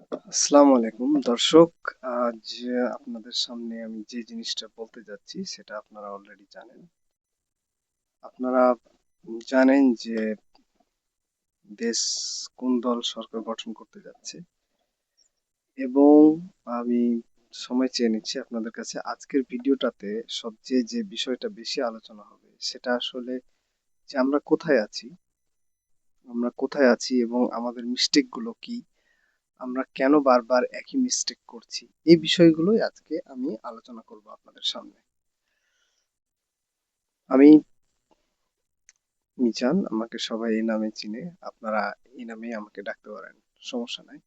আসসালামু আলাইকুম দর্শক। আজ আপনাদের সামনে আমি যে জিনিসটা বলতে যাচ্ছি সেটা আপনারা অলরেডি জানেন। আপনারা জানেন যে দেশ কোন দল সরকার গঠন করতে যাচ্ছে, এবং আমি সময় চেয়ে নিচ্ছি আপনাদের কাছে। আজকের ভিডিওটাতে সবচেয়ে যে বিষয়টা বেশি আলোচনা হবে সেটা আসলে যে আমরা কোথায় আছি এবং আমাদের মিস্টেক গুলো কি, আমরা কেন বারবার একই মিস্টেক করছি, এই বিষয়গুলোই আজকে আমি আলোচনা করব আপনাদের সামনে। আমি মিজান, আমাকে সবাই এই নামে চিনে, আপনারা এই নামেই আমাকে ডাকতে পারেন, সমস্যা নাই।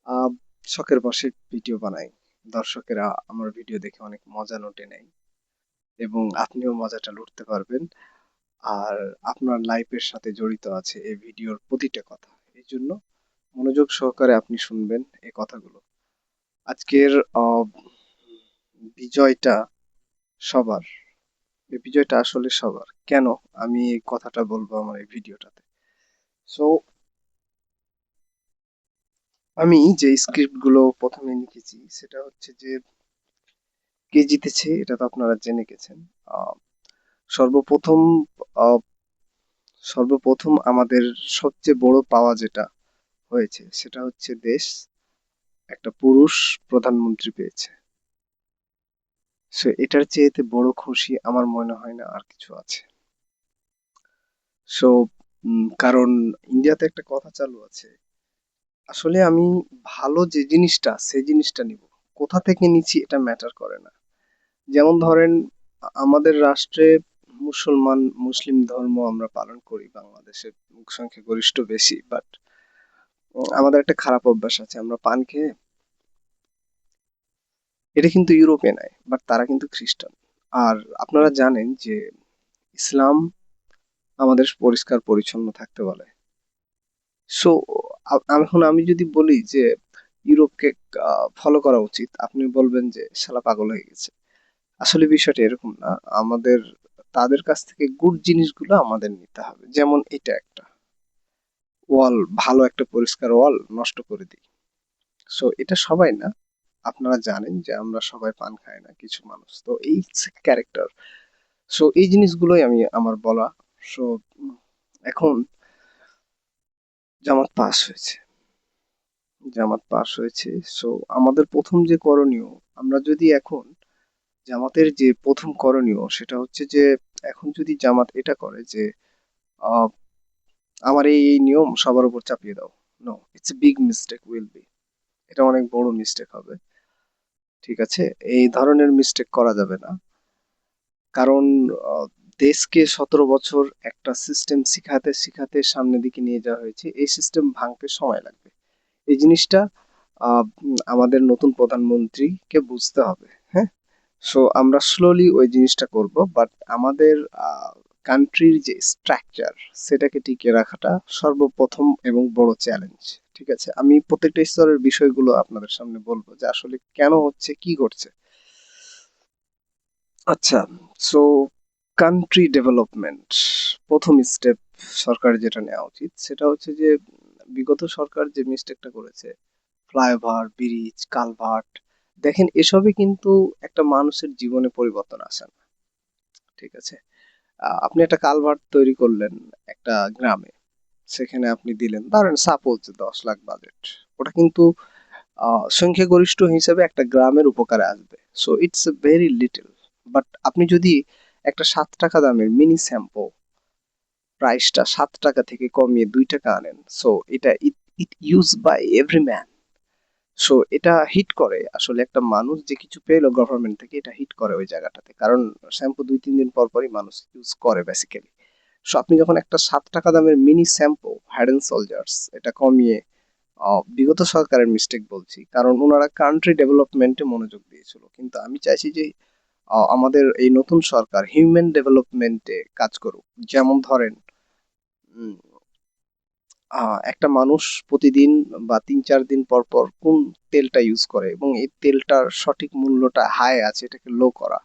আহ শখের বশে ভিডিও বানাই, দর্শকেরা আমার ভিডিও দেখে অনেক মজা নোটে নেয় এবং আপনিও মজাটা লুটতে পারবেন। আর আপনার লাইফের সাথে জড়িত আছে এই ভিডিওর প্রতিটা কথা, এই জন্য মনোযোগ সহকারে আপনি শুনবেন এই কথাগুলো। আজকের আহ বিজয়টা সবার, এই বিজয়টা আসলে সবার। কেন আমি এই কথাটা বলবো আমার এই ভিডিওটাতে? সো আমি যে স্ক্রিপ্ট গুলো প্রথমে লিখেছি সেটা হচ্ছে যে কে জিতেছে এটা তো আপনারা জেনে গেছেন। আহ, সর্বপ্রথম আহ, সর্বপ্রথম আমাদের সবচেয়ে বড় পাওয়া যেটা হয়েছে সেটা হচ্ছে দেশ একটা পুরুষ প্রধানমন্ত্রী পেয়েছে। সো এটার চেয়েতে বড় খুশি আমার মনে হয় না আর কিছু আছে। সো কারণ ইন্ডিয়াতে একটা কথা চালু আছে, আসলে আমি ভালো যে জিনিসটা সেই জিনিসটা নিব, কোথা থেকে নিচ্ছি এটা ম্যাটার করে না। যেমন ধরেন, আমাদের রাষ্ট্রে মুসলিম ধর্ম আমরা পালন করি, বাংলাদেশের সংখ্যাগরিষ্ঠ বেশি, বাট আমাদের একটা খারাপ অভ্যাস আছে, আমরা পান খেয়ে, এটা কিন্তু ইউরোপে নাই, বাট তারা কিন্তু খ্রিস্টান। আর আপনারা জানেন যে ইসলাম আমাদের পরিষ্কার পরিচ্ছন্ন থাকতে বলে। সো এখন আমি যদি বলি যে ইউরোপকে ফলো করা উচিত, আপনি বলবেন যে শালা পাগল হয়ে গেছে। আসলে বিষয়টা এরকম না। আমাদের তাদের কাছ থেকে গুড জিনিসগুলো আমাদের নিতে হবে। যেমন এটা একটা ওয়াল, ভালো একটা পরিষ্কার ওয়াল নষ্ট করে দিই। সো এটা সবাই না, আপনারা জানেন যে আমরা সবাই পান খাই না, কিছু মানুষ তো এই ক্যারেক্টার। সো এই জিনিসগুলোই আমি আমার বলা। সো এখন জামাত পাস হয়েছে, জামাত পাস হয়েছে। সো আমাদের প্রথম যে করণীয়, আমরা যদি এখন জামাতের যে প্রথম করণীয় সেটা হচ্ছে যে এখন যদি জামাত এটা করে যে আহ, আমার এই নিয়ম সবার উপর চাপিয়ে দাও, no, it's a big mistake will be, এটা অনেক বড় মিস্টেক হবে। ঠিক আছে, এই ধরনের মিস্টেক করা যাবে না। কারণ আহ, দেশকে 17 বছর একটা সিস্টেম শিখাতে শিখাতে সামনের দিকে নিয়ে যাওয়া হয়েছে, এই সিস্টেম ভাঙতে সময় লাগবে। এই জিনিসটা আমাদের নতুন প্রধানমন্ত্রীকে বুঝতে হবে। হ্যাঁ, সো আমরা স্লোলি ওই জিনিসটা করব, বাট আমাদের কান্ট্রির যে স্ট্রাকচার সেটাকে টিকিয়ে রাখাটা সর্বপ্রথম এবং বড় চ্যালেঞ্জ। ঠিক আছে, আমি প্রত্যেকটা স্তরের বিষয়গুলো আপনাদের সামনে বলবো যে আসলে কেন হচ্ছে, কি করছে। আচ্ছা, সো কান্ট্রি ডেভেলপমেন্ট, প্রথম স্টেপ সরকার যেটা নেওয়া উচিত সেটা হচ্ছে যে বিগত সরকার যে মিস্টেকটা করেছে, ফ্লাইওভার, ব্রিজ, কালভার্ট, দেখেন এসবই কিন্তু একটা মানুষের জীবনে পরিবর্তন আসে না। ঠিক আছে, আপনি একটা কালভার্ট তৈরি করলেন একটা গ্রামে, সেখানে আপনি দিলেন ধরেন সাপোজ 10 লাখ বাজেট, ওটা কিন্তু সংখ্যাগরিষ্ঠ হিসেবে একটা গ্রামের উপকারে আসবে। So it's very little. But আপনি যদি একটা 7 টাকা দামের মিনি শ্যাম্পু প্রাইসটা 7 টাকা থেকে কমিয়ে 2 টাকা আনেন, সো এটা it it use by every man. So এটা হিট করে, আসলে একটা মানুষ যে কিছু পেলো গভর্নমেন্ট থেকে, এটা হিট করে ওই জায়গাটাতে, কারণ শ্যাম্পু 2-3 দিন পর পরই মানুষ ইউজ করে বেসিক্যালি। সো আপনি যখন একটা 7 টাকা দামের mini shampoo head and shoulders এটা কমিয়ে, বিগত সরকারের মিস্টেক বলছি কারণ ওনারা কান্ট্রি ডেভেলপমেন্টে মনোযোগ দিয়েছিল, কিন্তু আমি চাইছি যে আমাদের এই নতুন সরকার হিউম্যান ডেভেলপমেন্টে কাজ করুক। যেমন ধরেন, উম, একটা মানুষ প্রতিদিন বা 3-4 দিন পর পর কোন তেলটা ইউজ করে এবং এই তেলটার সঠিক মূল্যটা হাই আছে এটাকে লো করা,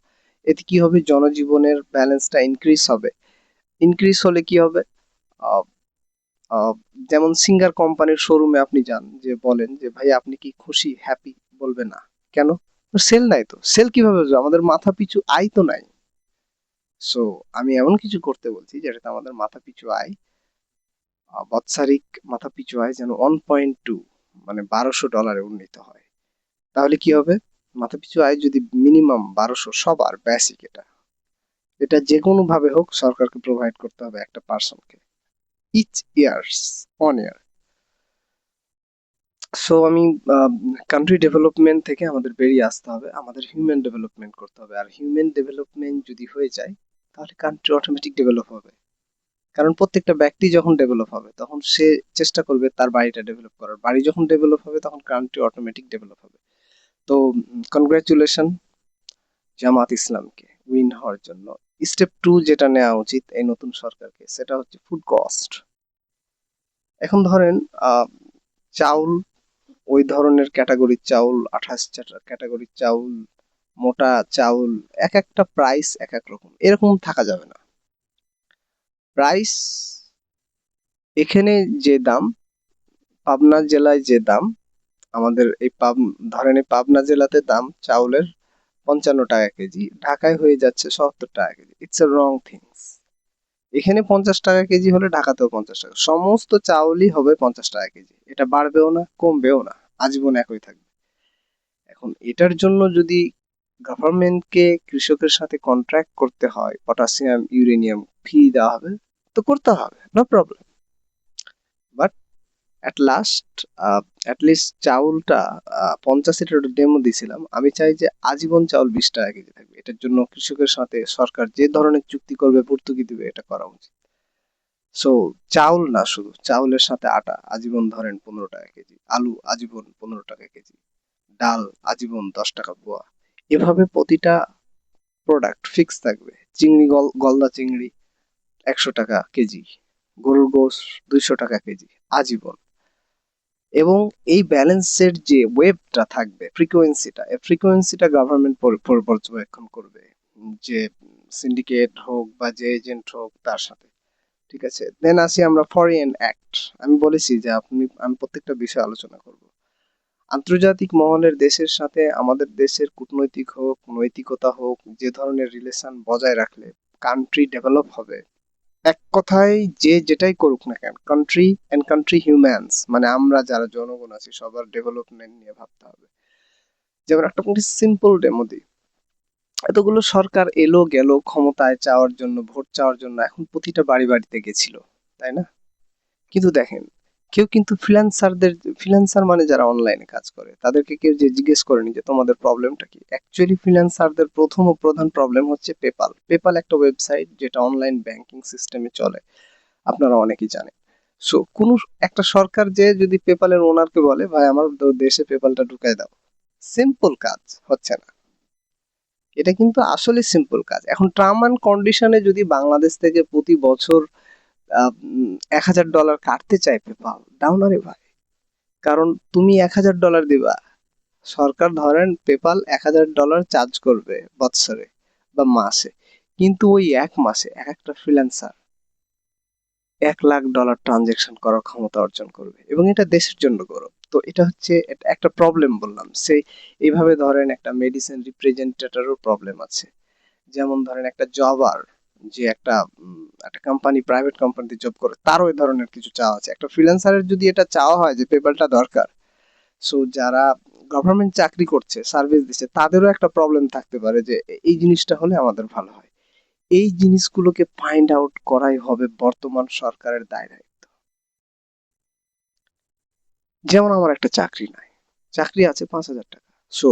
এতে কি হবে, জনজীবনের ব্যালেন্সটা ইনক্রিজ হবে। ইনক্রিজ হলে কি হবে, আহ, যেমন সিঙ্গার কোম্পানির শোরুমে আপনি যান, যে বলেন যে ভাই আপনি কি খুশি, হ্যাপি, বলবে না। কেন? সেল নাই তো। সেল কিভাবে হবে? আমাদের মাথা পিছু আয় তো নাই। সো আমি এমন কিছু করতে বলছি যেটাতে আমাদের মাথা পিছু আয়, বাৎসরিক মাথা পিছু আয় যেন 1.2 মানে $1200 উন্নীত হয়। তাহলে কি হবে? মাথা পিছু আয় যদি মিনিমাম 1200, সবার বেসিক এটা, এটা যে কোনো ভাবে হোক সরকারকে প্রোভাইড করতে হবে একটা পার্সনকে, each years, on year. So আমি কান্ট্রি ডেভেলপমেন্ট থেকে আমাদের বেরিয়ে আসতে হবে, আমাদের হিউম্যান ডেভেলপমেন্ট করতে হবে। আর হিউম্যান ডেভেলপমেন্ট যদি হয়ে যায় তাহলে কান্ট্রি অটোমেটিক ডেভেলপ হবে। কারণ প্রত্যেকটা ব্যক্তি যখন ডেভেলপ হবে তখন সে চেষ্টা করবে তার বাড়িটা ডেভেলপ করার, বাড়ি যখন ডেভেলপ হবে তখন কান্ট্রি অটোমেটিক ডেভেলপ হবে। তো কনগ্রাচুলেশন জামাত ইসলামকে উইন হওয়ার জন্য। স্টেপ 2 যেটা নেওয়া উচিত এই নতুন সরকারকে, সেটা হচ্ছে ফুড কস্ট। এখন ধরেন চাউল, ওই ধরনের ক্যাটাগরির চাউল, 28টা ক্যাটাগরির চাউল, মোটা চাউল, এক একটা প্রাইস এক এক রকম, এরকম থাকা যাবে না। প্রাইস এখানে যে দাম, পাবনা জেলায় যে দাম, আমাদের এই ধরেন এই পাবনা জেলাতে দাম চাউলের 55 টাকা কেজি, ঢাকায় হয়ে যাচ্ছে 70 টাকা KG. It's a wrong things. এখানে 50 টাকা কেজি হলে ঢাকাতেও 50 টাকা, সমস্ত চাউলই হবে 50 টাকা কেজি, এটা বাড়বেও না কমবেও না, আজীবন একই থাকবে। এখন এটার জন্য যদি গভর্নমেন্টকে কৃষকের সাথে কন্ট্রাক্ট করতে হয়, পটাশিয়াম ইউরেনিয়াম ফি দেওয়া হবে, তো করতে হবে, no problem. But at last, at least চাউলটা 50-এর একটা ডেমো দিছিলাম, আমি চাই যে আজীবন চাউল 20 টাকা কেজি থাকবে। এটার জন্য কৃষকের সাথে সরকার যে ধরনের চুক্তি করবে, ভর্তুকি দিবে, এটা করা উচিত। সো চাউল না, শুধু চাউলের সাথে আটা আজীবন ধরেন 15 টাকা কেজি, আলু আজীবন 15 টাকা কেজি, ডাল আজীবন 10 টাকা পোয়া। এভাবে প্রতিটা প্রোডাক্ট ফিক্স থাকবে। চিংড়ি, গলদা চিংড়ি 100 টাকা কেজি, গরুর গোস 200 টাকা কেজি, আজীবন। এবং এই ব্যালেন্সের যে ওয়েবটা থাকবে, ফ্রিকোয়েন্সিটা, এই ফ্রিকোয়েন্সিটা গভর্নমেন্ট পর্যবেক্ষণ করবে, যে সিন্ডিকেট হোক বা যে এজেন্ট হোক তার সাথে। ঠিক আছে, দেন আসি আমরা ফরেন অ্যাক্ট। আমি বলেছি যে আমি প্রত্যেকটা বিষয় আলোচনা করব। আন্তর্জাতিক মহলের দেশের সাথে আমাদের দেশের কূটনৈতিক হোক, নৈতিকতা হোক, যে ধরনের রিলেশন বজায় রাখলে কান্ট্রি ডেভেলপ হবে। এক কথায় যে যেটাই করুক না কেন, কান্ট্রি এন্ড কান্ট্রি হিউম্যানস মানে আমরা যারা জনগণ আছি সবার ডেভেলপমেন্ট নিয়ে ভাবতে হবে। যেমন একটা সিম্পল ডেমো দিই, এতগুলো সরকার এলো গেল ক্ষমতায় চাওয়ার জন্য, ভোট চাওয়ার জন্য, এখন প্রতিটা বাড়ি বাড়িতে গেছিল, তাই না? কিন্তু দেখেন, কেউ কিন্তু ফ্রিল্যান্সার মানে যারা অনলাইনে কাজ করে তাদেরকে কেউ যে জিজ্ঞেস করেনি যে তোমাদের প্রবলেমটা কি। অ্যাকচুয়ালি ফ্রিল্যান্সারদের প্রথম ও প্রধান প্রবলেম হচ্ছে পেপাল। পেপাল একটা ওয়েবসাইট যেটা অনলাইন ব্যাংকিং সিস্টেমে চলে, আপনারা অনেকেই জানেন। সো কোন একটা সরকার যে যদি পেপালের ওনারকে বলে ভাই আমার দেশে পেপালটা ঢুকাই দাও, সিম্পল কাজ হচ্ছে না। এটা কিন্তু আসলে সিম্পল কাজ। এখন টার্ম অ্যান্ড কন্ডিশনে যদি বাংলাদেশ থেকে প্রতি বছর $1000 কাটতে চায় পেপাল, দাও না রে ভাই। কারণ তুমি $1000 দিবা, সরকার ধরেন পেপাল $1000 চার্জ করবে বৎসরে বা মাসে, কিন্তু ওই এক মাসে এক একটা ফ্রিল্যান্সার $1,00,000 ট্রানজেকশন করার ক্ষমতা অর্জন করবে, এবং এটা দেশের জন্য গৌরব। তো এটা হচ্ছে একটা প্রবলেম বললাম। সেই এইভাবে ধরেন একটা মেডিসিন রিপ্রেজেন্টেটরও প্রবলেম আছে। যেমন ধরেন একটা জবার, যে একটা কোম্পানি, প্রাইভেট কোম্পানিতে জব করে, তারও এই ধরনের কিছু চাওয়া আছে। একটা ফ্রিল্যান্সারের যদি এটা চাওয়া হয় যে পেপারটা দরকার, সো যারা গভর্নমেন্ট চাকরি করছে, সার্ভিস দিচ্ছে, তাদেরও একটা প্রবলেম থাকতে পারে যে এই জিনিসটা হলে আমাদের ভালো হয়। এই জিনিসগুলোকে ফাইন্ড আউট করাই হবে বর্তমান সরকারের দায় দায়িত্ব। যেমন আমার একটা চাকরি নাই, চাকরি আছে 5,000 টাকা, সো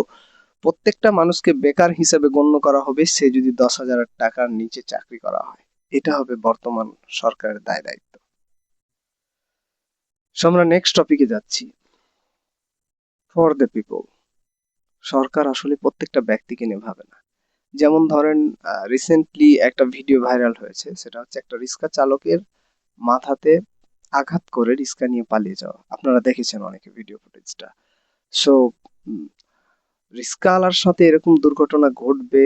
প্রত্যেকটা মানুষকে বেকার হিসেবে গণ্য করা হবে সে যদি 10,000 টাকার নিচে চাকরি করা হয়। এটা হবে বর্তমান সরকারের দায় দায়িত্ব। সো আমরা নেক্সট টপিকে যাচ্ছি, ফর দ্য পিপল। সরকার আসলে প্রত্যেকটা ব্যক্তিকে নিয়ে ভাবে না। যেমন ধরেন রিসেন্টলি একটা ভিডিও ভাইরাল হয়েছে, সেটা হচ্ছে একটা রিক্সা চালকের মাথাতে আঘাত করে রিক্সা নিয়ে পালিয়ে যাওয়া, আপনারা দেখেছেন অনেকে ভিডিও ফুটেজটা। সো রিক্সাওয়ালার সাথে এরকম দুর্ঘটনা ঘটবে,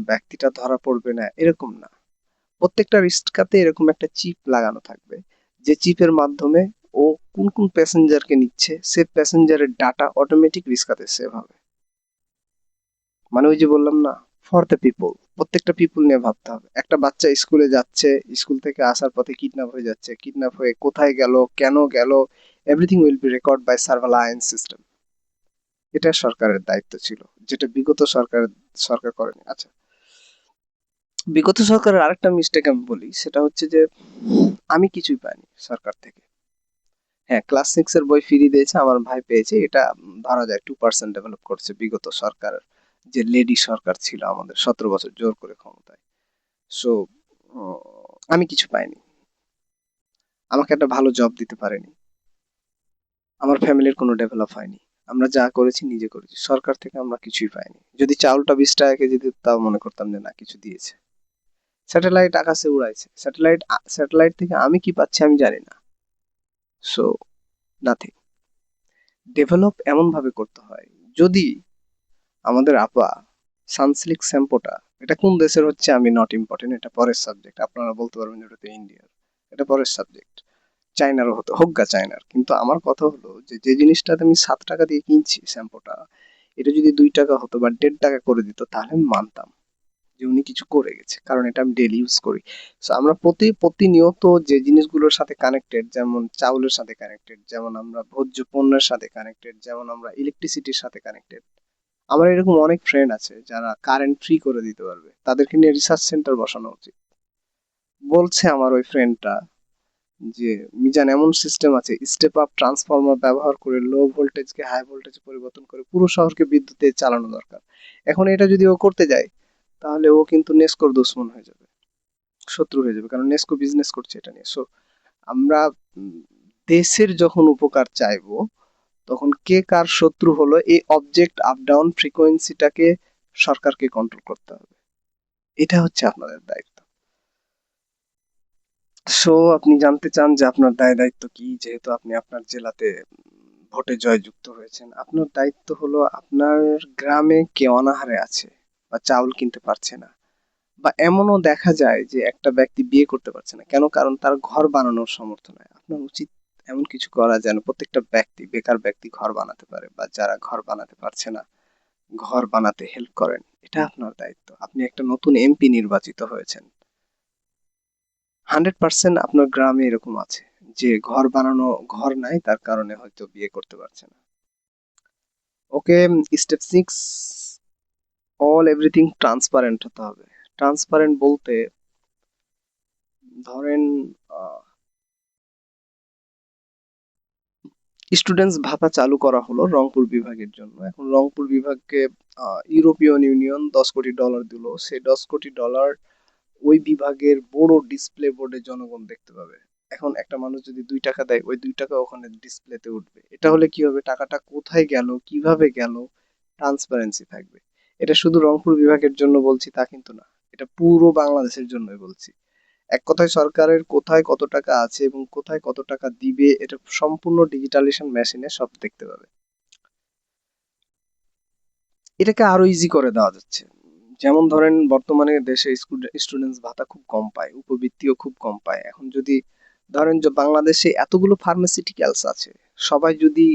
ব্যক্তিটা ধরা পড়বে না, এরকম না। প্রত্যেকটা রিক্সাতে এরকম একটা চিপ লাগানো থাকবে, যে চিপের মাধ্যমে ও কোন কোন প্যাসেঞ্জারকে নিচ্ছে, সে প্যাসেঞ্জারের ডাটা অটোমেটিক রিস্কাতে সেভ হবে। মানে ওই যে বললাম না, ফর দ্য পিপল, প্রত্যেকটা পিপল নিয়ে ভাবতে হবে। একটা বাচ্চা স্কুলে যাচ্ছে, স্কুল থেকে আসার পথে কিডন্যাপ হয়ে যাচ্ছে, কিডন্যাপ হয়ে কোথায় গেল, কেন গেল, everything will be record by surveillance system. এটা সরকারের দায়িত্ব ছিল, যেটা বিগত সরকার করেনি। আচ্ছা, বিগত সরকারের আরেকটা মিস্টেক আমি বলি, সেটা হচ্ছে যে আমি কিছুই পাইনি সরকার থেকে। হ্যাঁ, ক্লাস 6 এর বই ফ্রি দিয়েছে, আমার ভাই পেয়েছে, এটা ধরা যায় 2% ডেভেলপ করছে বিগত সরকার, যে লেডি সরকার ছিল আমাদের 17 বছর জোর করে ক্ষমতায়। সো আমি কিছু পাইনি, আমাকে একটা ভালো জব দিতে পারেনি, আমার ফ্যামিলির কোনো ডেভেলপ হয়নি। আমরা যা করেছি নিজে করেছি, সরকার থেকে আমরা কিছুই পাইনি। যদি চাউলটা 20 টাকা কেজি দিত তাও মনে করতাম যে না, কিছু দিয়েছে। স্যাটেলাইট আকাশে উড়াইছে, স্যাটেলাইট থেকে আমি কি পাচ্ছি আমি জানি না। So nothing. ডেভেলপ এমন ভাবে করতে হয়, যদি আমাদের আপা সানসিল্ক শ্যাম্পুটা, এটা কোন দেশের হচ্ছে আমি নট ইম্পর্টেন্ট, এটা পরের সাবজেক্ট, আপনারা বলতে পারবেন এটা তো ইন্ডিয়ার, এটা পরের সাবজেক্ট। চায়নারও হতো, হোক গা চায়নার, কিন্তু আমার কথা হলো যে যে জিনিসটাতে আমি 7 টাকা দিয়ে কিনছি শ্যাম্পুটা, এটা যদি 2 টাকা হতো বা 1.5 টাকা করে দিত, তাহলে আমি মানতাম যে উনি কিছু করে গেছে, কারণ এটা আমি ডেলি ইউজ করি। সো আমরা প্রতিনিয়ত যে জিনিসগুলোর সাথে কানেক্টেড, যেমন চাউলের সাথে কানেক্টেড, যেমন আমরা ভোজ্য পণ্যের সাথে কানেক্টেড, যেমন আমরা ইলেকট্রিসিটির সাথে কানেক্টেড। আমার এরকম অনেক ফ্রেন্ড আছে যারা কারেন্ট ফ্রি করে দিতে পারবে, তাদেরকে নিয়ে রিসার্চ সেন্টার বসানো উচিত। বলছে আমার ওই ফ্রেন্ডটা যে মিজান, এমন সিস্টেম আছে, স্টেপ আপ ট্রান্সফরমার ব্যবহার করে লো ভোল্টেজকে হাই ভোল্টেজে পরিবর্তন করে পুরো শহরকে বিদ্যুতে চালানো দরকার। এখন এটা যদি ও করতে যায়, তাহলে ও কিন্তু নেস্কোর দুশ্মন হয়ে যাবে, শত্রু হয়ে যাবে, কারণ নেস্কো বিজনেস করছে এটা নিয়ে। সো আমরা উম, দেশের যখন উপকার চাইবো, তখন কে কার শত্রু হলো, এই অবজেক্ট আপ ডাউন ফ্রিকোয়েন্সিটাকে সরকারকে কন্ট্রোল করতে হবে। এটা হচ্ছে আপনাদের দায়িত্ব। সো আপনি জানতে চান যে আপনার দায় দায়িত্ব কি, যেহেতু আপনি আপনার জেলাতে ভোটে জয়যুক্ত হয়েছেন। আপনার দায়িত্ব হলো, আপনার গ্রামে কে অনাহারে আছে বা চাউল কিনতে পারছে না, বা এমনও দেখা যায় যে একটা ব্যক্তি বিয়ে করতে পারছে না, কেন? কারণ তার ঘর বানানোর সামর্থ্য নাই। আপনার উচিত এমন কিছু করা যেন প্রত্যেকটা ব্যক্তি, বেকার ব্যক্তি ঘর বানাতে পারে, বা যারা ঘর বানাতে পারছে না ঘর বানাতে হেল্প করেন। এটা আপনার দায়িত্ব। আপনি একটা নতুন এমপি নির্বাচিত হয়েছেন, 100% আপনার গ্রামে এরকম আছে যে ঘর বানানো, ঘর নাই, তার কারণে হয়তো বিয়ে করতে পারছে না। ওকে, স্টেপ 6, অল এভরিথিং ট্রান্সপারেন্ট হতে হবে। ট্রান্সপারেন্ট বলতে ধরেন স্টুডেন্টস ভাতা চালু করা হলো রংপুর বিভাগের জন্য। এখন রংপুর বিভাগকে ইউরোপিয়ান ইউনিয়ন $10 কোটি দিল। সেই $10 কোটি ওই বিভাগের বড় ডিসপ্লে বোর্ডে জনগণ দেখতে পাবে। এখন একটা মানুষ যদি 2 টাকা দেয়, ওই 2 টাকা ওখানে ডিসপ্লেতে উঠবে। এটা হলে কি হবে, টাকাটা কোথায় গেল, কিভাবে গেল, ট্রান্সপারেন্সি থাকবে। এটা শুধু রংপুর বিভাগের জন্য বলছি তা কিন্তু না, এটা পুরো বাংলাদেশের জন্যই বলছি। এক কথায় সরকারের কোথায় কত টাকা আছে এবং কোথায় কত টাকা দিবে, এটা সম্পূর্ণ ডিজিটালাইজেশন মেশিনে সব দেখতে পাবে। এটাকে আরো ইজি করে দেওয়া যাচ্ছে। যেমন ধরেন বর্তমানে দেশে স্টুডেন্টস ভাতা খুব কম পায়, উপবৃত্তিও খুব কম পায়। এখন যদি ধরেন যে বাংলাদেশে এতগুলো ফার্মাসিউটিক্যালস আছে, সবাই যদি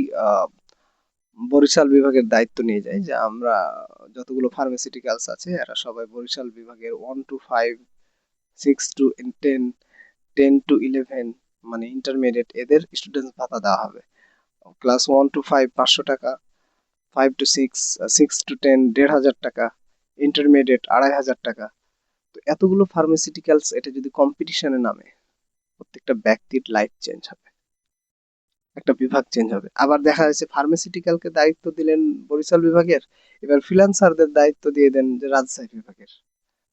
বরিশাল বিভাগের দায়িত্ব নিয়ে যায়, যে আমরা যতগুলো ফার্মাসিউটিক্যালস আছে এরা সবাই বরিশাল বিভাগের 1 to 5, 6 to 10, 10 to 11, মানে ইন্টারমিডিয়েট, এদের স্টুডেন্টস ভাতা দেওয়া হবে। ক্লাস 1 to 5 500 টাকা, 5 to 6, 6 to 10 1,500 টাকা, ইন্টারমিডিয়েট 2,500 টাকা। তো এতগুলো ফার্মাসিউটিক্যালস, এটা যদি কম্পিটিশনে নামে, প্রত্যেকটা ব্যক্তির লাইফ চেঞ্জ হবে, একটা বিভাগ চেঞ্জ হবে। আবার দেখা যাচ্ছে ফার্মাসিউটিক্যালকে দায়িত্ব দিলেন বরিশাল বিভাগের, এবার ফ্রিল্যান্সারদের দায়িত্ব দিয়ে দেন যে রাজশাহী বিভাগের।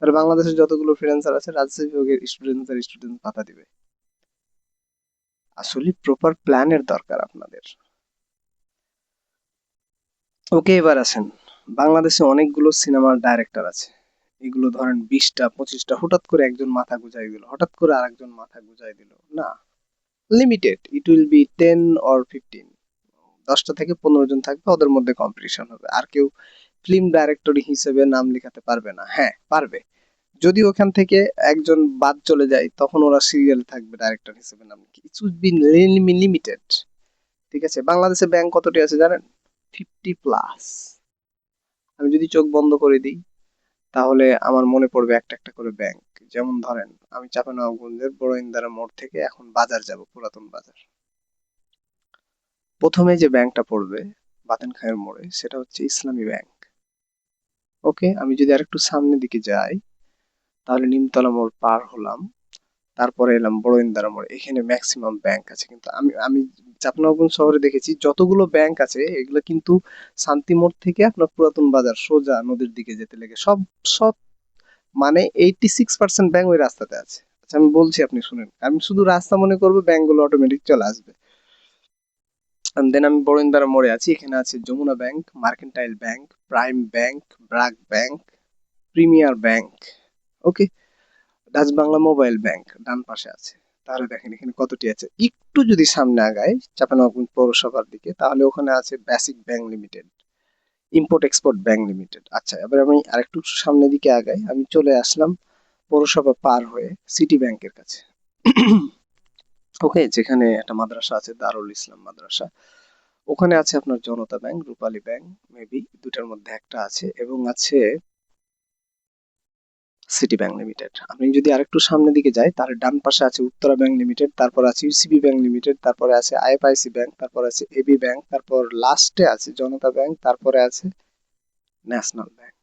আর বাংলাদেশের যতগুলো ফ্রিল্যান্সার আছে রাজশাহী বিভাগের স্টুডেন্ট ভাতা দিবে। আসলে প্রপার প্ল্যানের দরকার আপনাদের। ওকে, এবার আসেন, বাংলাদেশে অনেকগুলো সিনেমার ডাইরেক্টর আছে। এগুলো ধরেন 20টা 25টা, হঠাৎ করে একজন মাথা গুজাই দিল, হঠাৎ করে আরেকজন মাথা গুজাই দিল না, limited, it will be 10 or 15, 10টা থেকে 15 জন থাকবে, ওদের মধ্যে কম্পিটিশন হবে। আর কেউ ফিল্ম ডাইরেক্টর হিসেবে নাম লেখাতে পারবে না। হ্যাঁ পারবে, যদি ওখান থেকে একজন বাদ চলে যায় তখন ওরা সিরিয়াল থাকবে ডাইরেক্টর হিসেবে নাম কি, ইটস উড বি লিমিটেড। ঠিক আছে, বাংলাদেশে ব্যাংক কতটি আছে জানেন? 50+। আমি যদি চোখ বন্ধ করে দিই তাহলে আমার মনে পড়বে একটা একটা করে ব্যাংক। যেমন ধরেন আমি চাঁপাইনবাবগঞ্জের বড় ইন্দারা মোড় থেকে এখন বাজার যাব, পুরাতন বাজার। প্রথমে যে ব্যাংকটা পড়বে বাতেন খায়ের মোড়ে সেটা হচ্ছে ইসলামী ব্যাংক। ওকে, আমি যদি আরেকটু সামনের দিকে যাই তাহলে নিমতলা মোড় পার হলাম, তারপরে এলাম বড় ইন্দারা মোড়, এখানে ম্যাক্সিমাম ব্যাংক আছে। কিন্তু আমি আমি চাঁপাইনবাবগঞ্জ শহরে দেখেছি যতগুলো ব্যাংক আছে এগুলো কিন্তু শান্তি মোড় থেকে আপনার পুরাতন বাজার সোজা নদীর দিকে যেতে লেগে সব সব মানে 86% ব্যাংক ওই রাস্তাতে আছে। আচ্ছা আমি বলছি, আপনি শুনেন, আমি শুধু রাস্তা মনে করবো ব্যাংকগুলো অটোমেটিক চলে আসবে। দেন আমি বড়িন্দার মোড়ে আছি, এখানে আছে Jamuna bank, mercantile bank, prime bank, BRAC bank, premier bank. Okay, Dutch Bangla mobile bank ডান পাশে আছে। তাহলে দেখেন এখানে কতটি আছে। একটু যদি সামনে আগাই চাঁপাইনবাবগঞ্জ পৌরসভার দিকে তাহলে ওখানে আছে basic bank limited, import export bank limited. আচ্ছা এবার আমি আরেকটু সামনের দিকে আগাই, আমি চলে আসলাম পৌরসভা পার হয়ে সিটি ব্যাংকের কাছে। ওকে, যেখানে একটা মাদ্রাসা আছে দারুল ইসলাম মাদ্রাসা। ওখানে আছে আপনার জনতা ব্যাংক, রূপালী ব্যাংক, মেবি দুটার মধ্যে একটা আছে, এবং আছে সিটি ব্যাংক লিমিটেড। আমি যদি আরেকটু সামনের দিকে যাই তাহলে ডান পাশে আছে উত্তরা ব্যাংক লিমিটেড, তারপর আছে ইউসিবি ব্যাংক লিমিটেড, তারপরে আছে আইএফআইসি ব্যাংক, তারপর আছে এবি ব্যাংক, তারপর লাস্টে আছে জনতা ব্যাংক, তারপরে আছে ন্যাশনাল ব্যাংক।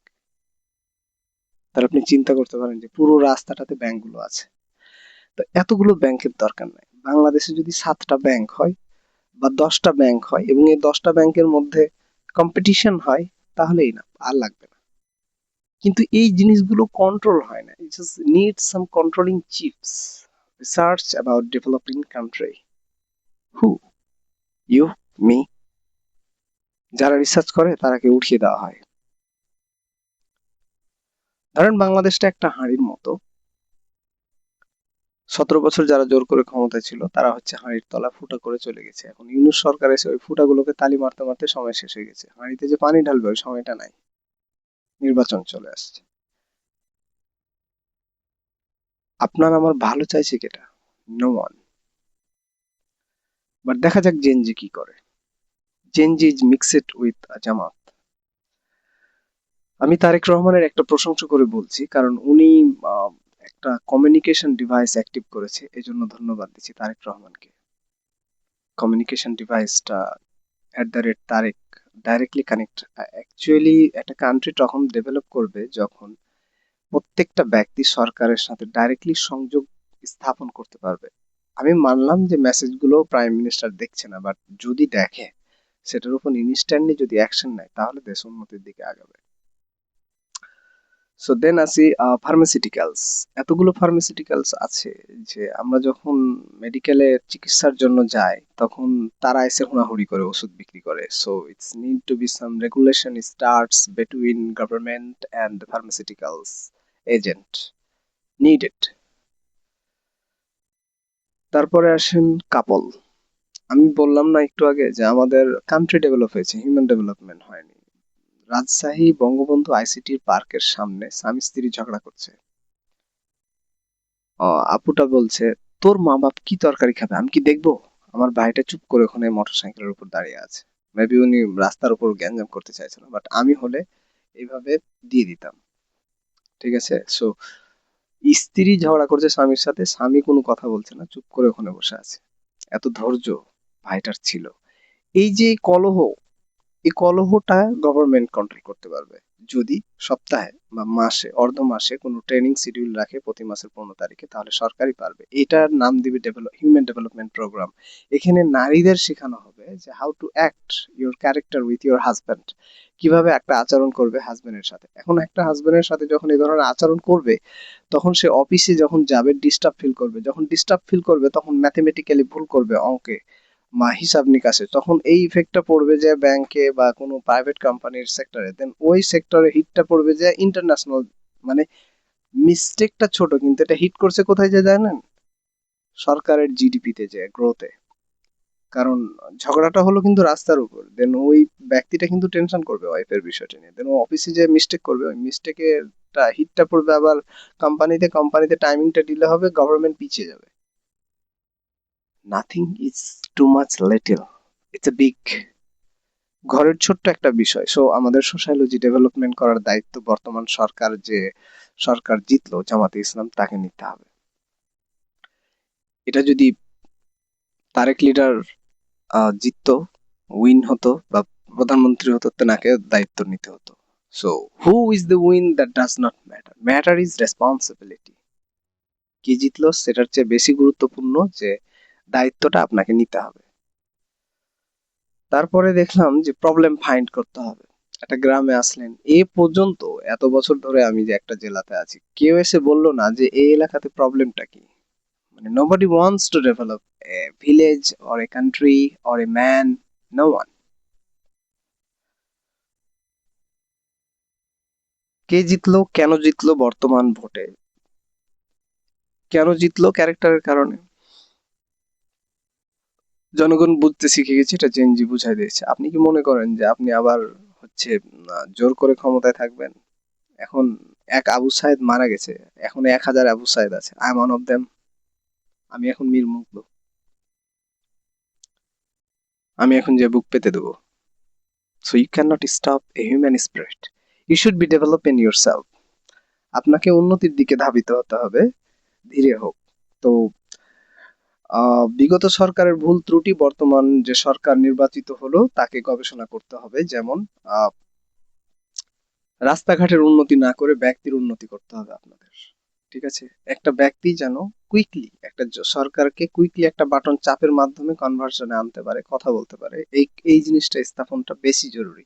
তাহলে আপনি চিন্তা করতে পারেন যে পুরো রাস্তাটাতে ব্যাংকগুলো আছে। তো এতগুলো ব্যাংকের দরকার নাই। বাংলাদেশে যদি 7টা ব্যাংক হয় বা 10টা ব্যাংক হয় এবং এই 10টা ব্যাংকের মধ্যে কম্পিটিশন হয় তাহলেই না, আর লাগবে না। কিন্তু এই জিনিসগুলো কন্ট্রোল হয় না, it just need some controlling chips. Research about developing country, who, you, me, যারা রিসার্চ করে তারাকে উঠিয়ে দেওয়া হয়। ধরেন বাংলাদেশটা একটা হাঁড়ির মতো, 17 বছর যারা জোর করে ক্ষমতায় ছিল তারা হচ্ছে হাঁড়ির তলা ফুটা করে চলে গেছে। এখন ইউনূস সরকার এসে ওই ফুটাগুলোকে তালি মারতে মারতে সময় শেষ হয়ে গেছে, হাঁড়িতে যে পানি ঢালবে ওই সময়টা নাই, নির্বাচন চলে আসছে। আপনার আমার ভালো চাইছে কেটা? No one. বাট দেখা যাক জেনজি কি করে। জেনজি ইজ মিক্সড উইথ জামাত। আমি তারেক রহমানের একটা প্রশংসা করে বলছি কারণ উনি আহ, একটা কমিউনিকেশন ডিভাইস অ্যাক্টিভ করেছে, এজন্য ধন্যবাদ দিচ্ছি তারেক রহমানকে। কমিউনিকেশন ডিভাইসটা @তারেক ডাইরেক্টলি কানেক্ট। অ্যাকচুয়ালি একটা কান্ট্রি তখন ডেভেলপ করবে যখন প্রত্যেকটা ব্যক্তি সরকারের সাথে ডাইরেক্টলি সংযোগ স্থাপন করতে পারবে। আমি মানলাম যে মেসেজগুলো প্রাইম মিনিস্টার দেখছে না, বাট যদি দেখে সেটার উপর ইনস্ট্যান্টলি যদি অ্যাকশন নেয় তাহলে দেশ উন্নতির দিকে আগাবে। সো দেন আসি ফার্মাসিউটিক্যালস। এতগুলো ফার্মাসিউটিক্যালস আছে যে আমরা যখন মেডিকেলে চিকিৎসার জন্য যাই তখন তারা এসে হুড়াহুড়ি করে ওষুধ বিক্রি করে। So it's need to be some regulation starts between government and pharmaceuticals agent needed. তারপরে আসেন কাপল। আমি বললাম না একটু আগে যে আমাদের কান্ট্রি ডেভেলপ হয়েছে, হিউম্যান ডেভেলপমেন্ট হয়নি। রাজশাহী বঙ্গবন্ধু আইসিটি পার্কের সামনে স্বামী স্ত্রী ঝগড়া করছে। আপুটা বলছে, তোর মা বাপ কি তরকারি খাবে আমি কি দেখবো? আমার ভাইটা চুপ করে ওখানে মোটরসাইকেলের উপর দাঁড়িয়ে আছে। মেবি উনি রাস্তার উপর গ্যাঞ্জাম করতে চাইছিল, বাট আমি হলে এইভাবে দিয়ে দিতাম। ঠিক আছে, সো স্ত্রী ঝগড়া করছে স্বামীর সাথে, স্বামী কোনো কথা বলছে না, চুপ করে ওখানে বসে আছে। এত ধৈর্য ভাইটার ছিল। এই যে কলহ, এই কলহটা গভর্নমেন্ট কন্ট্রোল করতে পারবে যদি সপ্তাহে বা মাসে অর্ধ মাসে কোনো ট্রেনিং শিডিউল রাখে প্রতি মাসের 15 তারিখে, তাহলে সরকারই পারবে। এটার নাম দিবে হিউম্যান ডেভেলপমেন্ট প্রোগ্রাম। এখানে নারীদের শেখানো হবে যে how to act your character with your husband, কিভাবে একটা আচরণ করবে হাজবেন্ডের সাথে। এখন একটা হাজবেন্ডের সাথে যখন এই ধরনের আচরণ করবে তখন সে অফিসে যখন যাবে ডিস্টার্ব ফিল করবে, যখন ডিস্টার্ব ফিল করবে তখন ম্যাথমেটিক্যালি ভুল করবে অঙ্কে বা হিসাব নিকাশে, তখন এই ইফেক্টটা পড়বে যে ব্যাংকে বা কোনো প্রাইভেট কোম্পানির সেক্টরে, দেন ওই সেক্টরে হিটটা পড়বে যে ইন্টারন্যাশনাল। মানে মিস্টেকটা ছোট কিন্তু এটা হিট করছে কোথায় যে জানেন? সরকারের জিডিপিতে, যে গ্রোথে। কারণ ঝগড়াটা হলো কিন্তু রাস্তার উপর, দেন ওই ব্যক্তিটা কিন্তু টেনশন করবে ওয়াইফের বিষয়টা নিয়ে, দেন ও অফিসে যে মিস্টেক করবে ওই মিস্টেকের হিটটা পড়বে আবার কোম্পানিতে, কোম্পানিতে টাইমিংটা ডিলে হবে, গভর্নমেন্ট পিছিয়ে যাবে। Nothing is too much little, it's a big. ঘরের ছোট্ট একটা বিষয়। সো আমাদের সোশ্যালজি ডেভেলপমেন্ট করার দায়িত্ব বর্তমান সরকার, যে সরকার জিতলো জামাতে ইসলাম, তাকে নিতে হবে। এটা যদি তারেক লিডার জিততো, উইন হতো বা প্রধানমন্ত্রী হতো, তেনাকে দায়িত্ব নিতে হতো। So who is the win that does not matter, matter is responsibility. কি জিতলো সেটার চেয়ে বেশি গুরুত্বপূর্ণ যে দায়িত্বটা আপনাকে নিতে হবে। তারপরে দেখলাম যে প্রবলেম ফাইন্ড করতে হবে। একটা গ্রামে আসলেন, এ পর্যন্ত এত বছর ধরে আমি যে একটা জেলাতে আছি, কেউ এসে বললো না যে এই এলাকাতে প্রবলেমটা কি। মানে nobody wants to develop a village or a country or a man, no one. কে জিতলো, কেন জিতলো বর্তমান ভোটে, কেন জিতলো ক্যারেক্টারের কারণে। জনগণ বুঝতে শিখে গেছে, এটা জেনজি বুঝাই দিয়েছে। আপনি কি মনে করেন যে আপনি আবার হচ্ছে জোর করে ক্ষমতায় থাকবেন? এখন এক আবু সাইদ মারা গেছে, এখন 1,000 আবু সাইদ আছে, I am one of them. আমি এখন মীর মুগ্ধ, আমি এখন যে বুক পেতে দেবো। So you can not stop a human spirit, you should be develop in yourself. আপনাকে উন্নতির দিকে ধাবিত হতে হবে, ধীরে হোক। তো বিগত সরকারের ভুল ত্রুটি বর্তমান যে সরকার নির্বাচিত হলো তাকে গবেষণা করতে হবে। যেমন আহ, রাস্তাঘাটের উন্নতি না করে ব্যক্তির উন্নতি করতে হবে আপনাদের। ঠিক আছে, একটা ব্যক্তি যেন কুইকলি একটা সরকারকে কুইকলি একটা বাটন চাপের মাধ্যমে কনভার্সনে আনতে পারে, কথা বলতে পারে, এই এই জিনিসটা স্থাপনটা বেশি জরুরি।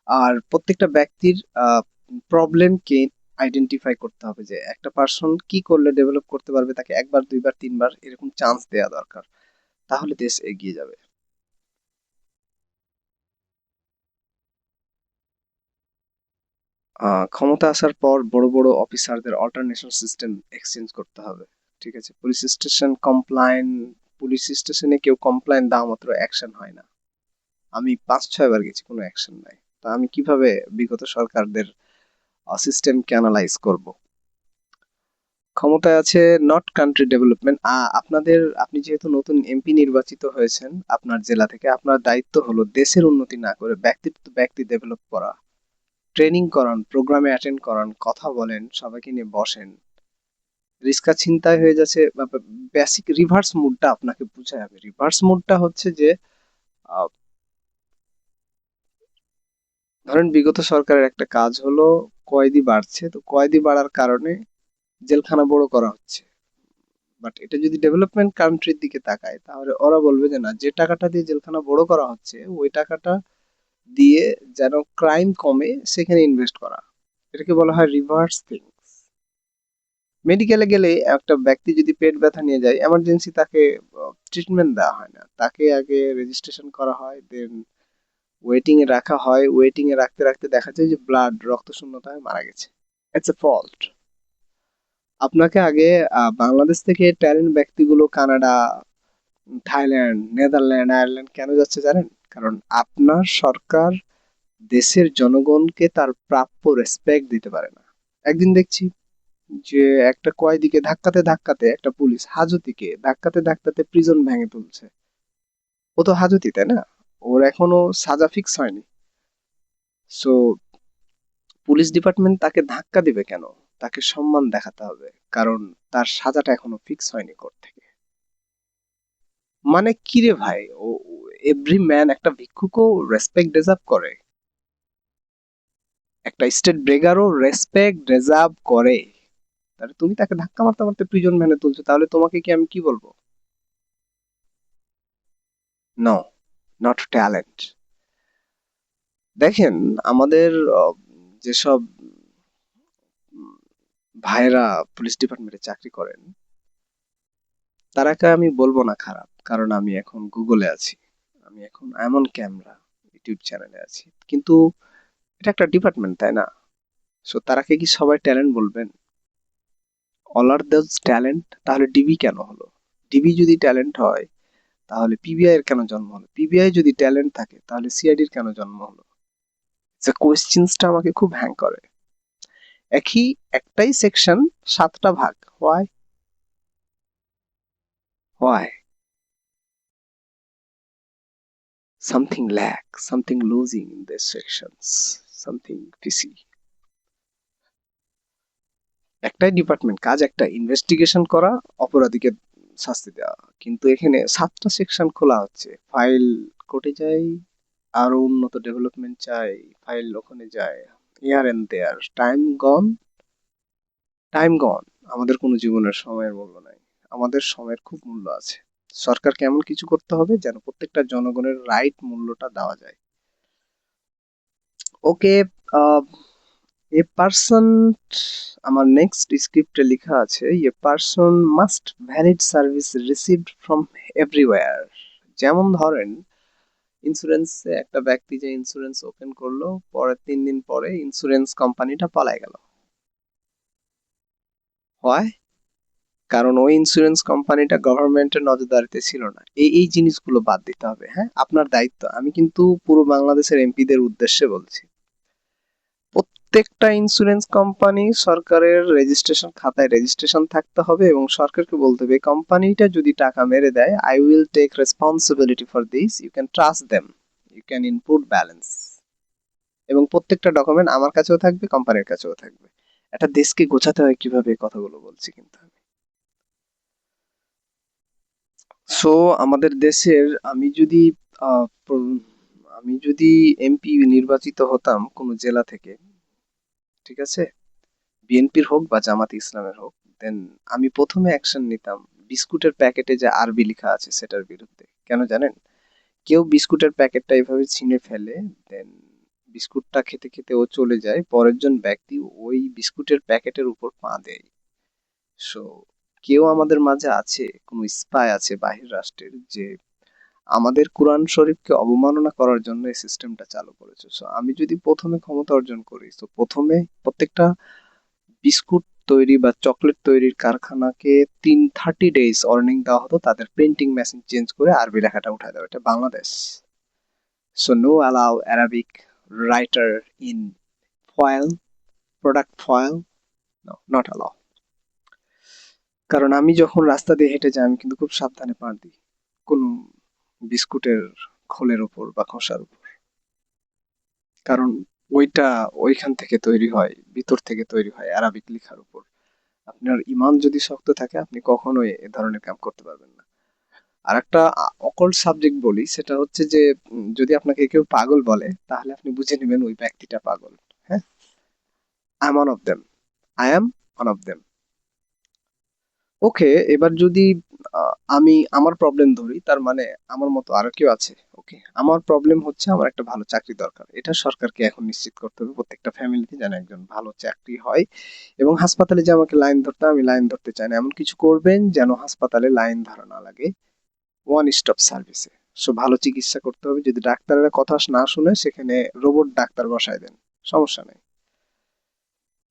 আর প্রত্যেকটা ব্যক্তির প্রবলেমকে আইডেন্টিফাই করতে হবে, যে একটা পার্সন কি করলে ডেভেলপ করতে পারবে, তাকে একবার দুইবার তিনবার এরকম চান্স দেওয়া দরকার, তাহলে দেশ এগিয়ে যাবে। ক্ষমতা আসার পর বড় বড় অফিসারদের অল্টারনেশন সিস্টেম এক্সচেঞ্জ করতে হবে। ঠিক আছে, পুলিশ স্টেশনে কেউ কমপ্লাইন দেওয়া মাত্র অ্যাকশন হয় না। আমি 5-6 বার গেছি, কোনো অ্যাকশন নাই। তা আমি কিভাবে বিগত সরকারদের সিস্টেমকে অ্যানালাইজ করব? ক্ষমতায় আছে নট কান্ট্রি ডেভেলপমেন্ট। আপনি যেহেতু নতুন এমপি নির্বাচিত হয়েছেন আপনার জেলা থেকে, আপনার দায়িত্ব হলো দেশের উন্নতি না করে ব্যক্তি ডেভেলপ করা। ট্রেনিং করান, প্রোগ্রামে অ্যাটেন্ড করান, কথা বলেন, সবাইকে নিয়ে বসেন। রিস্কা ছিনতাই হয়ে যাচ্ছে, বেসিক রিভার্স মুডটা আপনাকে বুঝাই হবে। রিভার্স মুডটা হচ্ছে যে আহ, ধরেন বিগত সরকারের একটা কাজ হলো কয়েদি বাড়ছে, তো কয়েদি বাড়ার কারণে জেলখানা বড় করা হচ্ছে। বাট এটা যদি ডেভেলপমেন্ট কান্ট্রির দিকে তাকায়, তাহলে ওরা বলবে যে না, যে টাকাটা দিয়ে জেলখানা বড় করা হচ্ছে ওই টাকাটা দিয়ে যেন ক্রাইম কমে সেখানে ইনভেস্ট করা। এটাকে বলা হয় রিভার্স থিংস। মেডিকেলে গেলে একটা ব্যক্তি যদি পেট ব্যথা নিয়ে যায়, এমার্জেন্সি তাকে ট্রিটমেন্ট দেওয়া হয় না, তাকে আগে রেজিস্ট্রেশন করা হয়, দেন ওয়েটিং এ রাখা হয়। ওয়েটিং এ রাখতে রাখতে দেখা যায় যে রক্ত শূন্যতা হয়ে মারা গেছে। It's a fault. আপনাকে আগে বাংলাদেশ থেকে ট্যালেন্ট ব্যক্তিগুলো কানাডা, থাইল্যান্ড, নেদারল্যান্ড, আয়ারল্যান্ড কেন যাচ্ছে জানেন? কারণ আপনার সরকার দেশের জনগণকে তার প্রাপ্য রেসপেক্ট দিতে পারে না। একদিন দেখছি যে একটা কয়েদিকে ধাক্কাতে ধাক্কাতে, একটা পুলিশ হাজতিকে ধাক্কাতে ধাক্কাতে প্রিজন ভেঙে তুলছে। ও তো হাজতি, তাই না? ওর এখনো সাজা ফিক্স হয়নি। সো পুলিশ ডিপার্টমেন্ট তাকে ধাক্কা দিবে কেন? তাকে সম্মান দেখাতে হবে, কারণ তার সাজাটা এখনো ফিক্স হয়নি কোর্ট থেকে। মানে কি রে ভাই, ও এভরি ম্যান, একটা ভিক্ষুকও রেসপেক্ট ডিজার্ভ করে, একটা স্টেট ব্রেগারও রেসপেক্ট ডিজার্ভ করে। তাহলে তুমি তাকে ধাক্কা মারতে মারতে প্রিজন ভ্যানে তুলছো, তাহলে তোমাকে কি আমি কি বলবো? No, not talent. দেখেন আমাদের যেসব ভাইরা পুলিশ ডিপার্টমেন্টে চাকরি করেন, তারাকে আমি বলবো না খারাপ, কারণ আমি এখন গুগলে আছি, আমি এখন এমন ক্যামেরা ইউটিউব চ্যানেলে আছি। কিন্তু এটা একটা ডিপার্টমেন্ট, তাই না? সো তারাকে কি সবাই ট্যালেন্ট বলবেন? All are those talent? তাহলে ডিবি কেন হলো? ডিবি যদি ট্যালেন্ট হয়, তাহলে পিবিআই এর কেন জন্ম হলো? পিবিআই যদি ট্যালেন্ট থাকে তাহলে সিআইডির কেন জন্ম হলো? যে কোয়েশ্চেন্সটা আমাকে খুব হ্যাং করে। একটাই সেকশন, 7টা ভাগ। Why? Why? Something lack, something losing in this sections, something fishy. একটাই ডিপার্টমেন্ট, কাজ একটা, ইনভেস্টিগেশন করা, অপরাধীকে শাস্তি দেওয়া। কিন্তু এখানে 7টা সেকশন খোলা হচ্ছে। ফাইল কোর্টে যায়, আরো উন্নত ডেভেলপমেন্ট চাই, ফাইল ওখানে যায়, here and there, time gone, time gone. আমাদের কোনো জীবনের সময়ের মূল্য নাই, আমাদের সময়ের খুব মূল্য আছে। সরকারকে এমন কিছু করতে হবে যেন প্রত্যেকটা জনগণের রাইট মূল্যটা দেওয়া যায়। ওকে, এ পারসন, আমার নেক্সট স্ক্রিপ্টে লেখা আছে, a person must valid service received from everywhere. যেমন ধরেন, ইন্স্যুরেন্সে একটা ব্যক্তি যে ইন্স্যুরেন্স ওপেন করলো, পরে 3 দিন পরে ইন্স্যুরেন্স কোম্পানিটা পালায় গেল। হয় কারণ ওই ইন্স্যুরেন্স কোম্পানিটা গভর্নমেন্টের নজরদারিতে ছিল না। এই জিনিসগুলো বাদ দিতে হবে। হ্যাঁ, আপনার দায়িত্ব। আমি কিন্তু পুরো বাংলাদেশের এমপিদের উদ্দেশ্যে বলছি, প্রত্যেকটা ইন্স্যুরেন্স কোম্পানি সরকারের রেজিস্ট্রেশন খাতায় রেজিস্ট্রেশন থাকতে হবে এবং সরকারকে বলতে হবে কোম্পানিটা যদি টাকা মেরে দেয়, I will take responsibility for this, you can trust them, you can input balance. এবং প্রত্যেকটা ডকুমেন্ট আমার কাছেও থাকবে, কোম্পানির কাছেও থাকবে। একটা দেশকে গোছাতে হয় কিভাবে, এই কথাগুলো বলছি কিন্তু আমি। সো আমাদের দেশের, আহ, প্র- আমি যদি এমপি নির্বাচিত হতাম কোনো জেলা থেকে, ঠিক আছে, বিএনপির হোক বা জামাত ইসলামের হোক, দেন আমি প্রথমে অ্যাকশন নিতাম বিস্কুটের প্যাকেটে যে আরবি লেখা আছে সেটার বিরুদ্ধে। কেন জানেন? কেউ বিস্কুটের প্যাকেটটা এইভাবে ছিঁড়ে ফেলে, দেন বিস্কুটটা খেতে খেতে ও চলে যায়, পরের জন ব্যক্তি ওই বিস্কুটের প্যাকেটের উপর পা দেয়। সো কেউ আমাদের মাঝে আছে, কোনো স্পাই আছে বাহির রাষ্ট্রের, যে আমাদের কোরআন শরীফকে অবমাননা করার জন্য এই সিস্টেমটা চালু করেছে। সো আমি যদি প্রথমে ক্ষমতা অর্জন করি, তো প্রথমে প্রত্যেকটা বিস্কুট তৈরি বা চকলেট তৈরির কারখানাকে 30 days ওয়ার্নিং দেওয়া হতো, তাদের প্রিন্টিং মেশিন চেঞ্জ করে আরবি লেখাটা উঠায় দেওয়া। এটা Bangladesh. So no allow Arabic writer in foil, product foil, no, not allow. কারণ আমি যখন রাস্তা দিয়ে হেঁটে যাই, আমি কিন্তু খুব সাবধানে পা দিই কোন বিস্কুটের খোলের উপর বা খোসার উপর। কারণ ওইটা ওইখান থেকে তৈরি হয়, ভিতর থেকে তৈরি হয় আরাবিক লেখার উপর। আপনার ইমান যদি শক্ত থাকে, আপনি কখনোই এ ধরনের কাম করতে পারবেন না। আর একটা অকল্ট সাবজেক্ট বলি, সেটা হচ্ছে যে যদি আপনাকে কেউ পাগল বলে, তাহলে আপনি বুঝে নেবেন ওই ব্যক্তিটা পাগল। হ্যাঁ, I am one of them, I am one of them. Okay, এবার যদি আমি আমার প্রবলেম ধরি, তার মানে আমার মতো আরো কেউ আছে। ওকে, আমার প্রবলেম হচ্ছে আমার একটা ভালো চাকরি দরকার। এটা সরকারকে এখন নিশ্চিত করতে হবে প্রত্যেকটা ফ্যামিলিতে যেন একজন ভালো চাকরি হয়। এবং হাসপাতালে যে আমাকে লাইন ধরতে হয়, আমি লাইন ধরতে চাই না। এমন কিছু করবেন যেন হাসপাতালে লাইন ধরা না লাগে, ওয়ান স্টপ সার্ভিসে। সো ভালো চিকিৎসা করতে হবে। যদি ডাক্তারেরা কথা না শুনে, সেখানে রোবট ডাক্তার বসায় দেন, সমস্যা নেই।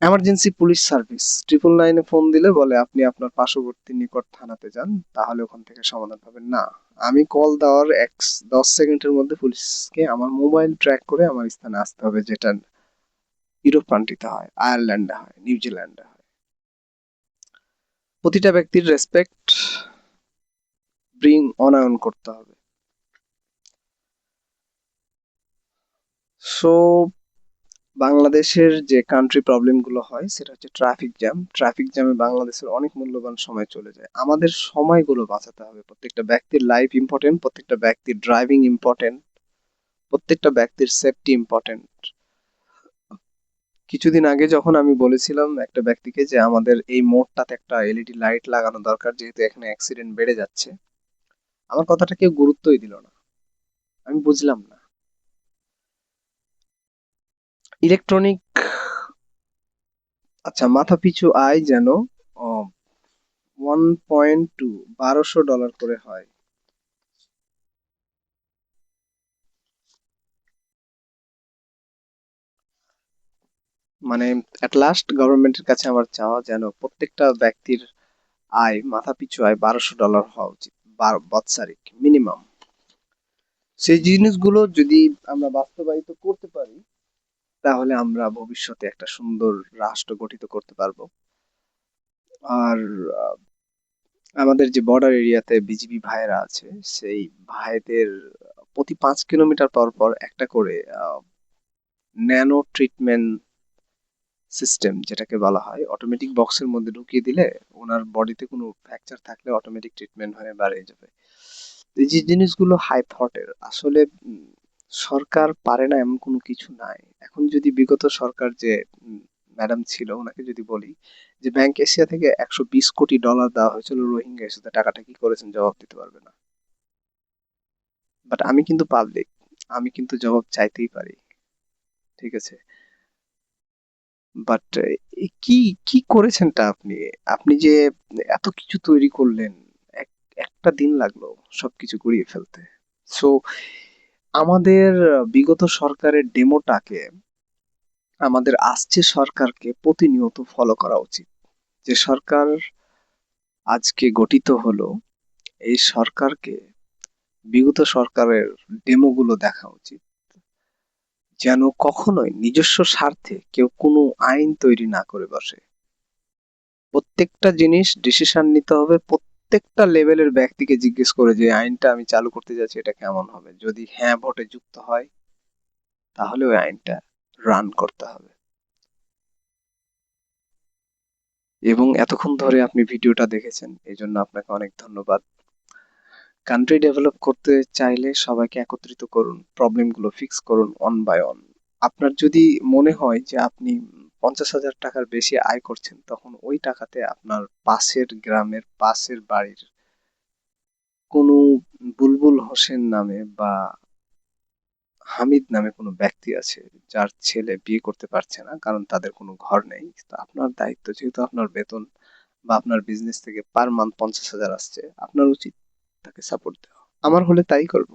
এমার্জেন্সি পুলিশ সার্ভিস, 999-এ ফোন দিলে বলে আপনি আপনার পার্শ্ববর্তী নিকট থানাতে যান, তাহলে ওখান থেকে সমাধান পাবেন। না, আমি কল দেওয়ার 10 সেকেন্ডের মধ্যে পুলিশকে আমার মোবাইল ট্র্যাক করে আমার স্থানে আসতে হবে, যেটা ইউরোপ কান্ট্রিতে হয়, আয়ারল্যান্ডে হয়, নিউজিল্যান্ডে হয়। প্রতিটা ব্যক্তির রেসপেক্ট অনায়ন করতে হবে। সো বাংলাদেশের যে কান্ট্রি প্রবলেম গুলো হয়, সেটা হচ্ছে ট্রাফিক জ্যাম। ট্রাফিক জ্যামে বাংলাদেশের অনেক মূল্যবান সময় চলে যায়। আমাদের সময়গুলো বাঁচাতে হবে। প্রত্যেকটা ব্যক্তির লাইফ ইম্পর্টেন্ট, প্রত্যেকটা ব্যক্তির ড্রাইভিং ইম্পর্টেন্ট, প্রত্যেকটা ব্যক্তির সেফটি ইম্পর্টেন্ট। কিছুদিন আগে যখন আমি বলেছিলাম একটা ব্যক্তিকে যে আমাদের এই মোড়টাতে একটা এলইডি লাইট লাগানো দরকার, যেহেতু এখানে অ্যাক্সিডেন্ট বেড়ে যাচ্ছে, আমার কথাটা কেউ গুরুত্বই দিল না। আমি বুঝলাম না। ইলেকট্রনিক, আচ্ছা, মাথা পিছু আয় যেন 1.2, $1200 করে হয়। মানে এট লাস্ট গভর্নমেন্টের কাছে আমার চাওয়া যেন প্রত্যেকটা ব্যক্তির আয়, মাথা পিছু আয় $1200 হওয়া উচিত। বাৎসরিক মিনিমাম। সেই জিনিসগুলো যদি আমরা বাস্তবায়িত করতে পারি, তাহলে আমরা ভবিষ্যতে একটা সুন্দর রাষ্ট্র গঠিত করতে পারবো। আর আমাদের যে বর্ডার এরিয়াতে বিজিবি ভাইয়েরা আছে, সেই ভাইদের প্রতি 5 কিলোমিটার পর পর একটা করে ন্যানো ট্রিটমেন্ট সিস্টেম, যেটাকে বলা হয়, অটোমেটিক বক্সের মধ্যে ঢুকিয়ে দিলে ওনার বডিতে কোনো ফ্র্যাকচার থাকলে অটোমেটিক ট্রিটমেন্ট হয়ে বাড়িয়ে যাবে। এই যে জিনিসগুলো হাই থটের আসলে, সরকার পারে না এমন কোনো কিছু নাই। এখন যদি বিগত সরকার যে ম্যাডাম ছিল ওনাকে যদি বলি যে ব্যাংক এশিয়া থেকে $120 কোটি দেওয়া হয়েছিল রোহিঙ্গা ইস্যুতে, টাকাটা কি করেছেন জবাব দিতে পারবে না। বাট আমি কিন্তু পাবলিক, আমি কিন্তু জবাব চাইতেই পারি, ঠিক আছে? বাট কি কি করেছেনটা আপনি? আপনি যে এত কিছু তৈরি করলেন, একটা দিন লাগলো সবকিছু গুড়িয়ে ফেলতে। সো আমাদের বিগত সরকারের ডেমোটাকে আমাদের আসছে সরকারকে প্রতিনিয়ত ফলো করা উচিত। যে সরকার আজকে গঠিত হলো, এই সরকারকে বিগত সরকারের ডেমোগুলো দেখা উচিত, যেন কখনোই নিজস্ব স্বার্থে কেউ কোনো আইন তৈরি না করে বসে। প্রত্যেকটা জিনিস ডিসিশন নিতে হবে প্রত্যেকটা লেভেলের ব্যক্তিকে জিজ্ঞেস করে যে আইনটা আমি চালু করতে যাচ্ছি এটা কেমন হবে, যদি হ্যাঁ ভোটে যুক্ত হয় তাহলে ওই আইনটা রান করতে হবে। এবং এতক্ষণ ধরে আপনি ভিডিওটা দেখেছেন, এই জন্য আপনাকে অনেক ধন্যবাদ। কান্ট্রি ডেভেলপ করতে চাইলে সবাইকে একত্রিত করুন, প্রবলেমগুলো ফিক্স করুন অন বাই অন। আপনার যদি মনে হয় যে আপনি 50,000 টাকার বেশি আয় করছেন, তখন ওই টাকাতে আপনার পাশের গ্রামের পাশের বাড়ির কোনো বুলবুল হোসেন নামে বা হামিদ নামে কোনো ব্যক্তি আছে যার ছেলে বিয়ে করতে পারছে না কারণ তাদের কোনো ঘর নেই, তো আপনার দায়িত্ব, যেহেতু আপনার বেতন বা আপনার বিজনেস থেকে পার মান্থ 50,000 আসছে, আপনার উচিত তাকে সাপোর্ট দেওয়া। আমার হলে তাই করব।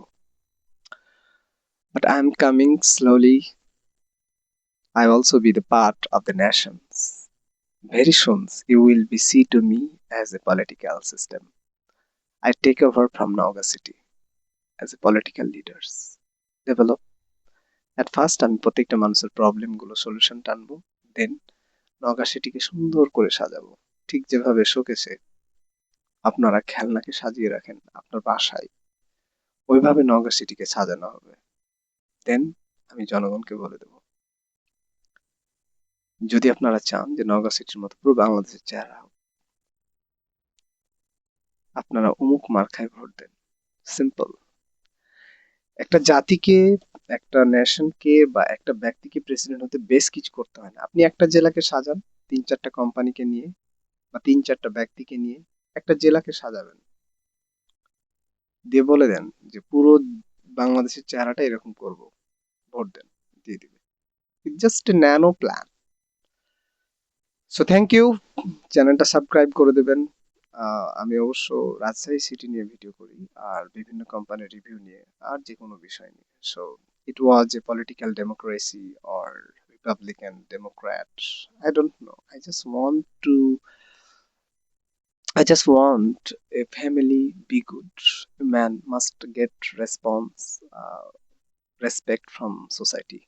But I am coming slowly. I also be the part of the nations. Very soon you will be see to me as a political system. I take over from Naga city as a political leaders. Develop. At first আমি প্রত্যেকটা মানুষের problem গুলো solution টানবো, দেন নগা সিটিকে সুন্দর করে সাজাবো। ঠিক যেভাবে শোকেসে আপনারা খেলনাকে সাজিয়ে রাখেন আপনার বাসায়, ওইভাবে নগা সিটিকে সাজানো হবে। দেন আমি জনগণকে বলে দেবো, যদি আপনারা চান যে নওগাঁ সিটির মতো পুরো বাংলাদেশের চেহারা হোক, আপনারা অমুক মার্কায় ভোট দেন। সিম্পল। একটা জাতিকে, একটা নেশনকে বা একটা ব্যক্তিকে প্রেসিডেন্ট হতে বেশ কিছু করতে হয় না। আপনি একটা জেলাকে সাজান 3-4টা কোম্পানিকে নিয়ে বা 3-4টা ব্যক্তিকে নিয়ে একটা জেলাকে সাজাবেন, দিয়ে বলে দেন যে পুরো বাংলাদেশের চেহারাটা এরকম করব, ভোট দেন, দিয়ে দিবে। Just a nano plan. So thank you. চ্যানেলটা সাবস্ক্রাইব করে দেবেন। আমি অবশ্য রাজশাহী সিটি নিয়ে ভিডিও করি, আর বিভিন্ন কোম্পানির রিভিউ নিয়ে, আর যে কোনো বিষয় নিয়ে। So it was a political democracy or Republican Democrat, I don't know. I just want a family be good. A man must get respect from society.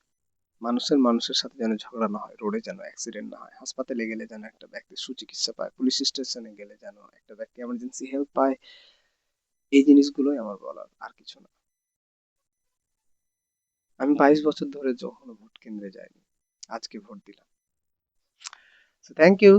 মানুষের মানুষের সাথে যেন ঝগড়া না হয়, রোডে যেন অ্যাক্সিডেন্ট না হয়, হাসপাতালে গেলে যেন একটা ব্যক্তি সুচিকিৎসা পায়, পুলিশ স্টেশনে গেলে যেন একটা ব্যক্তি এমার্জেন্সি হেল্প পায়। এই জিনিসগুলোই আমার বলার, আর কিছু না। আমি 22 বছর ধরে কখনো ভোট কেন্দ্রে যাইনি, আজকে ভোট দিলাম। So thank you.